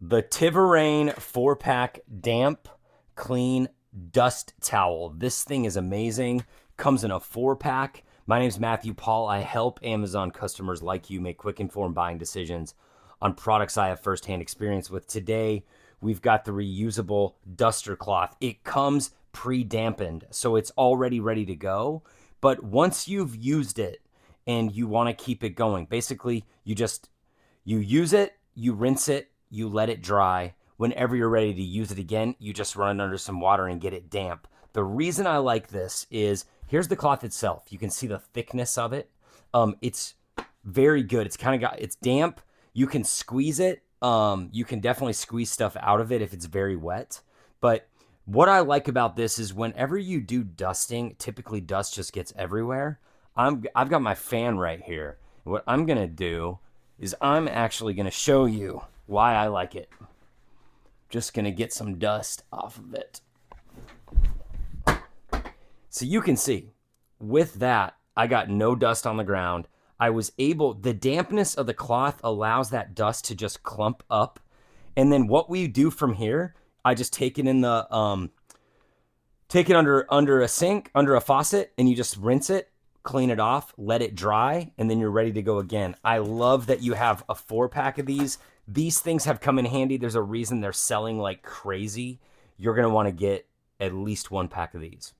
The TIVERAIN 4-pack damp clean dust towel. This thing is amazing. Comes in a 4-pack. My name is Matthew Paul. I help Amazon customers like you make quick, informed buying decisions on products I have firsthand experience with. Today, we've got the reusable duster cloth. It comes pre-dampened, so it's already ready to go. But once you've used it and you want to keep it going, basically you use it, you rinse it, you let it dry. Whenever you're ready to use it again, you just run it under some water and get it damp. The reason I like this is, here's the cloth itself. You can see the thickness of it. It's very good. It's damp. You can squeeze it. You can definitely squeeze stuff out of it if it's very wet. But what I like about this is whenever you do dusting, typically dust just gets everywhere. I've got my fan right here. What I'm going to do is I'm actually going to show you why I like it. Just going to get some dust off of it. So you can see, with that, I got no dust on the ground. The dampness of the cloth allows that dust to just clump up. And then what we do from here, I just take it in the, take it under a sink, under a faucet, and you just rinse it, clean it off, let it dry, and then you're ready to go again. I love that you have a 4-pack of these. These things have come in handy. There's a reason they're selling like crazy. You're going to want to get at least 1 pack of these.